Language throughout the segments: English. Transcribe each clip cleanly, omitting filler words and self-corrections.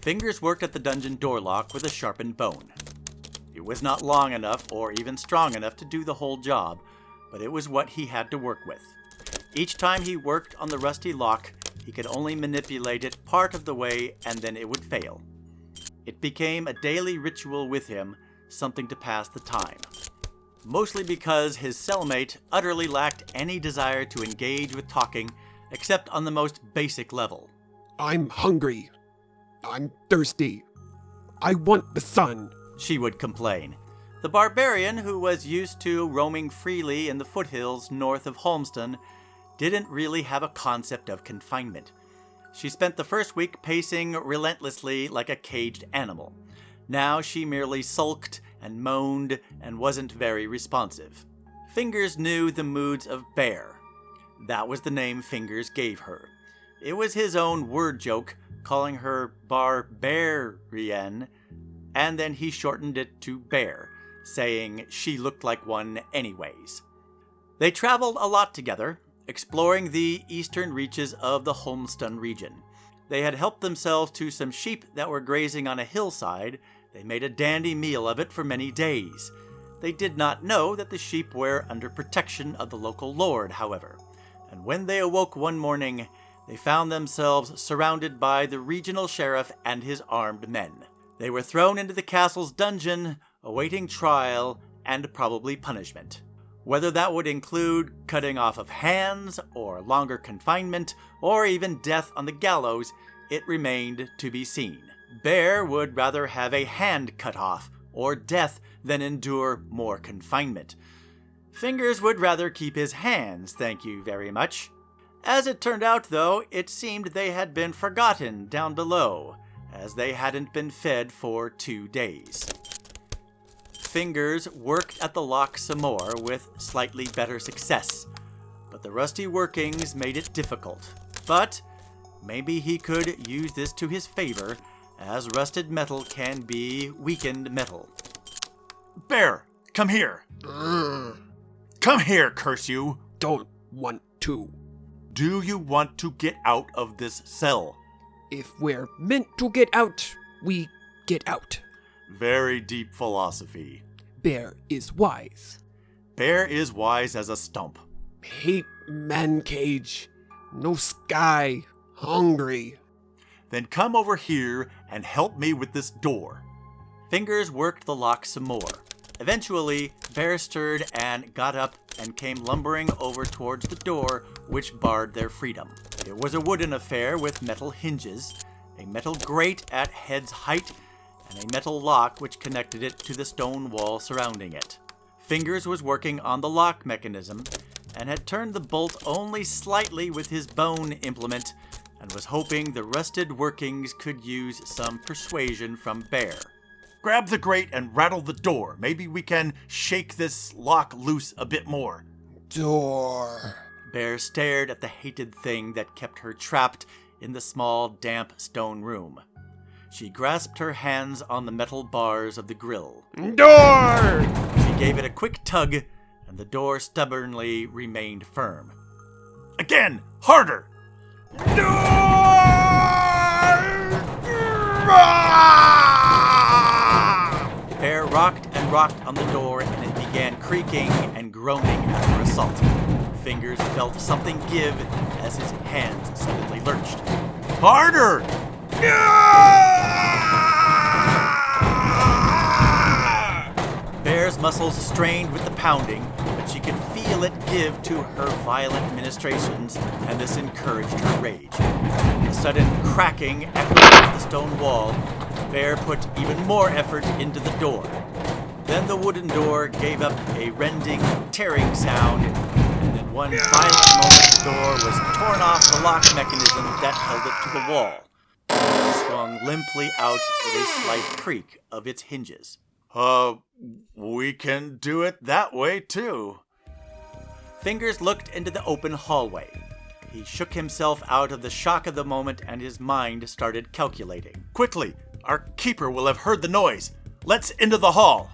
Fingers worked at the dungeon door lock with a sharpened bone. It was not long enough or even strong enough to do the whole job, but it was what he had to work with. Each time he worked on the rusty lock, he could only manipulate it part of the way and then it would fail. It became a daily ritual with him, something to pass the time. Mostly because his cellmate utterly lacked any desire to engage with talking, except on the most basic level. I'm hungry. I'm thirsty. I want the sun, she would complain. The barbarian, who was used to roaming freely in the foothills north of Holston, didn't really have a concept of confinement. She spent the first week pacing relentlessly like a caged animal. Now she merely sulked and moaned and wasn't very responsive. Fingers knew the moods of Bear. That was the name Fingers gave her. It was his own word joke, calling her Barbarian, and then he shortened it to Bear, saying she looked like one anyways. They traveled a lot together, exploring the eastern reaches of the Holston region. They had helped themselves to some sheep that were grazing on a hillside. They made a dandy meal of it for many days. They did not know that the sheep were under protection of the local lord, however, and when they awoke one morning, they found themselves surrounded by the regional sheriff and his armed men. They were thrown into the castle's dungeon, awaiting trial and probably punishment. Whether that would include cutting off of hands, or longer confinement, or even death on the gallows, it remained to be seen. Bear would rather have a hand cut off, or death, than endure more confinement. Fingers would rather keep his hands, thank you very much. As it turned out, though, it seemed they had been forgotten down below, as they hadn't been fed for 2 days. Fingers worked at the lock some more with slightly better success, but the rusty workings made it difficult. But maybe he could use this to his favor, as rusted metal can be weakened metal. Bear, come here. Come here, curse you. Don't want to. Do you want to get out of this cell? If we're meant to get out, we get out. Very deep philosophy. Bear is wise. Bear is wise as a stump. Hate man cage. No sky. Hungry. Then come over here and help me with this door. Fingers worked the lock some more. Eventually, Bear stirred and got up and came lumbering over towards the door, which barred their freedom. It was a wooden affair with metal hinges, a metal grate at head's height, and a metal lock which connected it to the stone wall surrounding it. Fingers was working on the lock mechanism and had turned the bolt only slightly with his bone implement and was hoping the rusted workings could use some persuasion from Bear. Grab the grate and rattle the door. Maybe we can shake this lock loose a bit more. Door. Bear stared at the hated thing that kept her trapped in the small, damp stone room. She grasped her hands on the metal bars of the grill. Door! She gave it a quick tug, and the door stubbornly remained firm. Again! Harder! Bear rocked and rocked on the door, and it began creaking and groaning after assault. Fingers felt something give as his hands suddenly lurched. Harder! Bear's muscles strained with the pounding, but she could feel it give to her violent ministrations, and this encouraged her rage. A sudden cracking echoed off the stone wall. Bear put even more effort into the door. Then the wooden door gave up a rending, tearing sound, and in one violent moment the door was torn off the lock mechanism that held it to the wall. It swung limply out with a slight creak of its hinges. We can do it that way too. Fingers looked into the open hallway. He shook himself out of the shock of the moment and his mind started calculating. Quickly! Our keeper will have heard the noise. Let's into the hall.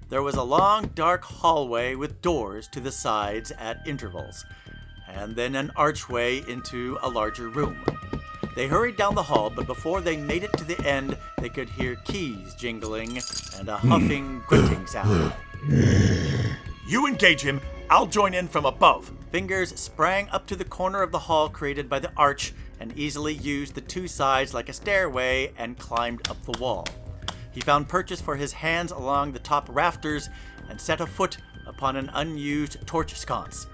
There was a long, dark hallway with doors to the sides at intervals, and then an archway into a larger room. They hurried down the hall, but before they made it to the end, they could hear keys jingling and a huffing, grunting sound. You engage him. I'll join in from above. Fingers sprang up to the corner of the hall created by the arch and easily used the two sides like a stairway and climbed up the wall. He found purchase for his hands along the top rafters and set a foot upon an unused torch sconce.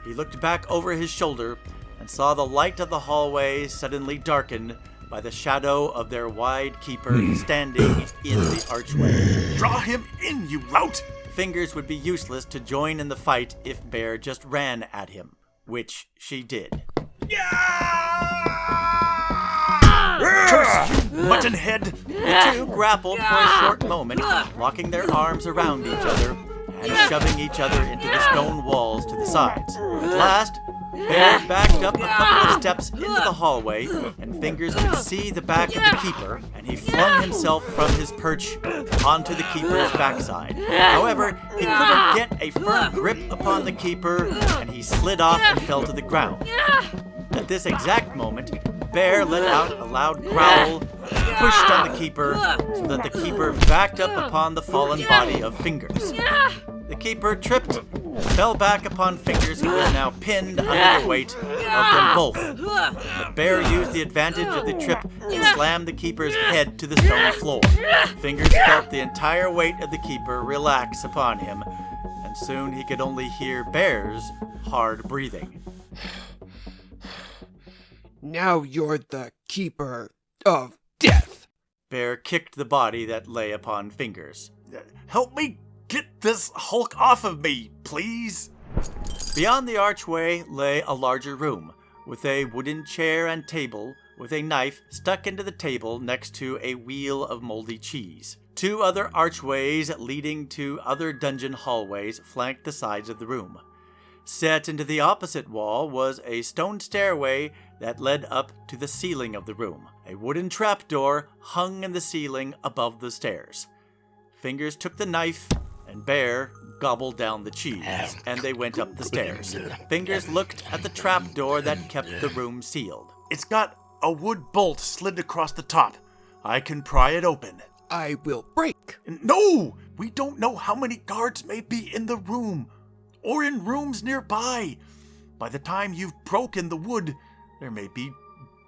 He looked back over his shoulder and saw the light of the hallway suddenly darkened by the shadow of their wide keeper standing in the archway. Draw him in, you lout! Fingers would be useless to join in the fight if Bear just ran at him, which she did. Curse you, muttonhead! The two grappled for a short moment, locking their arms around each other and shoving each other into the stone walls to the sides. At last, Bear backed up a couple of steps into the hallway, and Fingers could see the back of the keeper, and he flung himself from his perch onto the keeper's backside. However, he couldn't get a firm grip upon the keeper, and he slid off and fell to the ground. At this exact moment, Bear let out a loud growl and pushed on the keeper so that the keeper backed up upon the fallen body of Fingers. The keeper tripped and fell back upon Fingers, who was now pinned under the weight of them both. But Bear used the advantage of the trip and slammed the keeper's head to the stone floor. Fingers felt the entire weight of the keeper relax upon him, and soon he could only hear Bear's hard breathing. Now you're the keeper of death. Bear kicked the body that lay upon Fingers. Help me get this hulk off of me, please. Beyond the archway lay a larger room, with a wooden chair and table, with a knife stuck into the table next to a wheel of moldy cheese. Two other archways leading to other dungeon hallways flanked the sides of the room. Set into the opposite wall was a stone stairway that led up to the ceiling of the room. A wooden trapdoor hung in the ceiling above the stairs. Fingers took the knife, and Bear gobbled down the cheese, and they went up the stairs. Fingers looked at the trapdoor that kept the room sealed. It's got a wood bolt slid across the top. I can pry it open. I will break. No! We don't know how many guards may be in the room, or in rooms nearby. By the time you've broken the wood, there may be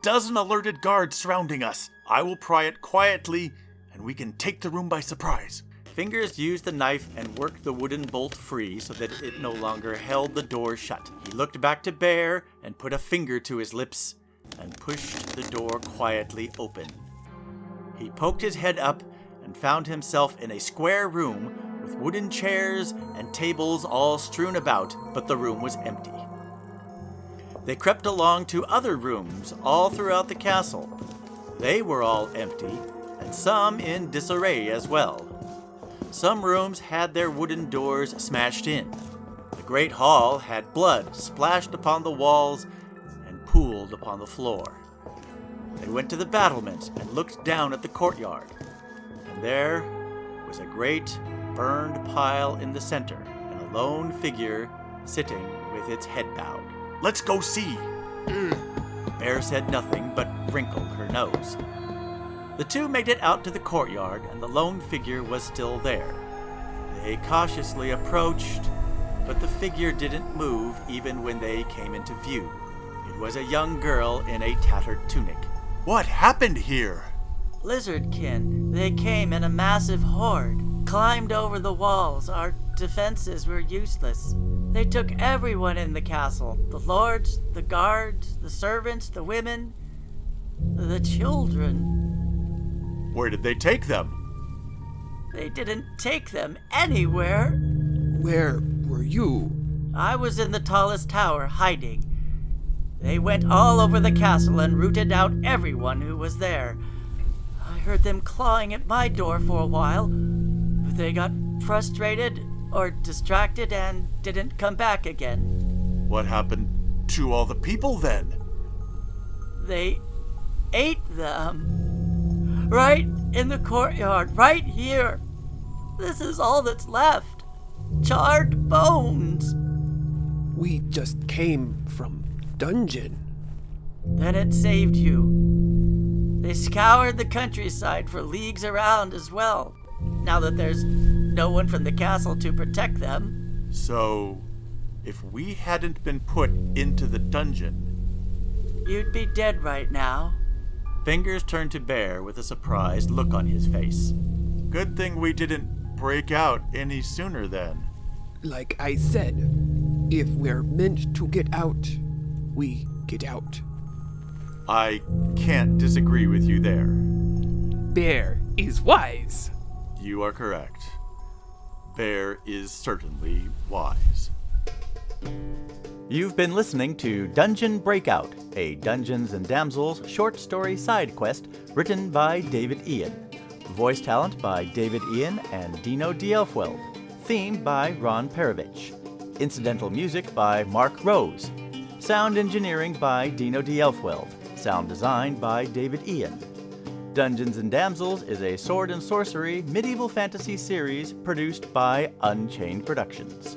dozen alerted guards surrounding us. I will pry it quietly, and we can take the room by surprise. Fingers used the knife and worked the wooden bolt free so that it no longer held the door shut. He looked back to Bear and put a finger to his lips and pushed the door quietly open. He poked his head up and found himself in a square room with wooden chairs and tables all strewn about, but the room was empty. They crept along to other rooms all throughout the castle. They were all empty, and some in disarray as well. Some rooms had their wooden doors smashed in. The great hall had blood splashed upon the walls and pooled upon the floor. They went to the battlements and looked down at the courtyard, and there was a great burned pile in the center, and a lone figure sitting with its head bowed. Let's go see. Bear said nothing but wrinkled her nose. The two made it out to the courtyard, and the lone figure was still there. They cautiously approached, but the figure didn't move even when they came into view. It was a young girl in a tattered tunic. What happened here? Lizardkin. They came in a massive horde, climbed over the walls. Our defenses were useless. They took everyone in the castle. The lords, the guards, the servants, the women, the children. Where did they take them? They didn't take them anywhere. Where were you? I was in the tallest tower, hiding. They went all over the castle and rooted out everyone who was there. I heard them clawing at my door for a while, but they got frustrated or distracted and didn't come back again. What happened to all the people then? They ate them. Right in the courtyard, right here. This is all that's left. Charred bones. We just came from dungeon. then it saved you. They scoured the countryside for leagues around as well, now that there's no one from the castle to protect them. So, if we hadn't been put into the dungeon, You'd be dead right now. Fingers turned to Bear with a surprised look on his face. good thing we didn't break out any sooner then. Like I said, if we're meant to get out, we get out. I can't disagree with you there. Bear is wise. You are correct. Bear is certainly wise. You've been listening to Dungeon Breakout, a Dungeons and Damsels short story side quest written by David Ian. Voice talent by David Ian and Dino D'Elfweld. Theme by Ron Perovich. Incidental music by Mark Rose. Sound engineering by Dino D'Elfweld. Sound design by David Ian. Dungeons and Damsels is a sword and sorcery medieval fantasy series produced by Unchained Productions.